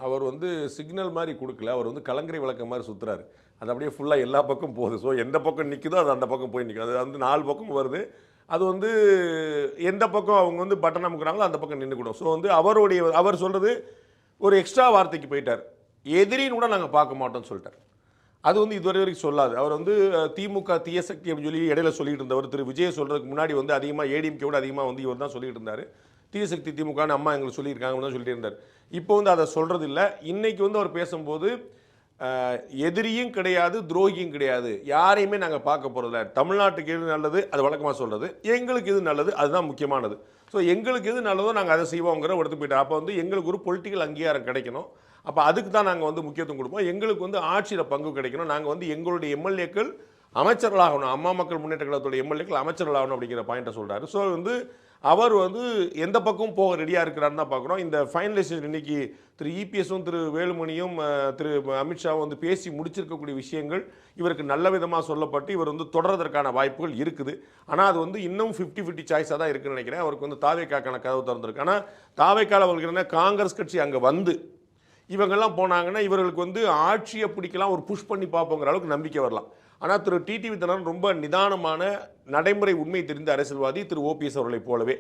அவர் வந்து சிக்னல் மாதிரி கொடுக்கல. அவர் வந்து கலங்கரை விளக்கம் மாதிரி சுத்துறாரு. அது அப்படியே ஃபுல்லா எல்லா பக்கம் போகுது. ஸோ எந்த பக்கம் நிக்குதோ அது அந்த பக்கம் போய் நிக்கும். அது வந்து 4 பக்கம் வருது. அது வந்து எந்த பக்கம் அவங்க வந்து பட்டன் அமுக்குறாங்களோ அந்த பக்கம் நின்னுக்கிடும். ஸோ வந்து அவர் சொல்றது ஒரு எக்ஸ்ட்ரா வார்த்தைக்கு போயிட்டார். எதிரின்னு கூட நாங்க பார்க்க மாட்டோம்னு சொல்லிட்டார். அது வந்து இதுவரை வரைக்கும் சொல்லாது. அவர் வந்து திமுக தீய சக்தி அப்படின்னு சொல்லி இடையில சொல்லிட்டு இருந்தவர். திரு விஜய் சொல்றதுக்கு முன்னாடி வந்து அதிகமா ஏடிஎம்கே விட அதிகமா வந்து இவர் தான் சொல்லிட்டு இருந்தாரு. தீய சக்தி திமுகன்னு அம்மா எங்களுக்கு சொல்லியிருக்காங்கன்னு தான் சொல்லிட்டு இருந்தார். இப்போ வந்து அதை சொல்றது இல்லை. இன்னைக்கு வந்து அவர் பேசும்போது எதிரியும் கிடையாது, துரோகியும் கிடையாது, யாரையுமே நாங்கள் பார்க்க போறதில்ல. தமிழ்நாட்டுக்கு எது நல்லது அது வழக்கமாக சொல்றது. எங்களுக்கு எது நல்லது அதுதான் முக்கியமானது. ஸோ எங்களுக்கு எது நல்லதோ நாங்கள் அதை செய்வோங்கிற எடுத்து போயிட்டோம். அப்போ வந்து எங்களுக்கு ஒரு பொலிட்டிக்கல் அங்கீகாரம் கிடைக்கணும். அப்போ அதுக்கு தான் நாங்கள் வந்து முக்கியத்துவம் கொடுப்போம். எங்களுக்கு வந்து ஆட்சியில் பங்கு கிடைக்கணும். நாங்கள் வந்து எங்களுடைய எம்எல்ஏக்கள் அமைச்சர்களாகணும். அம்மா மக்கள் முன்னேற்ற கழகத்துடைய எம்எல்ஏக்கள் அமைச்சர்களாகணும் அப்படிங்கிற பாயிண்ட்டை சொல்றாரு. ஸோ வந்து அவர் வந்து எந்த பக்கம் போக ரெடியாக இருக்கிறாருன்னு தான் பார்க்குறோம். இந்த ஃபைனலைசேஷன் இன்னைக்கு திரு இபிஎஸும் திரு வேலுமணியும் திரு அமித்ஷாவும் வந்து பேசி முடிச்சிருக்கக்கூடிய விஷயங்கள் இவருக்கு நல்ல விதமாக சொல்லப்பட்டு இவர் வந்து தொடர்றதற்கான வாய்ப்புகள் இருக்குது. ஆனால் அது வந்து இன்னும் 50-50 சாய்ஸாக தான் இருக்குன்னு நினைக்கிறேன். அவருக்கு வந்து தாவேக்காக்கான கதவு திறந்திருக்கு. ஆனால் தாவேக்கால அவர்களுக்கு என்ன, காங்கிரஸ் கட்சி அங்கே வந்து இவங்கெல்லாம் போனாங்கன்னா இவர்களுக்கு வந்து ஆட்சியை பிடிக்கலாம், ஒரு புஷ் பண்ணி பார்ப்போங்கிற அளவுக்கு நம்பிக்கை வரலாம். ஆனால் திரு டிடிவி தினகரன் ரொம்ப நிதானமான நடைமுறை உண்மை தெரிந்த அரசியல்வாதி, திரு ஓபிஎஸ் அவர்களை போலவே.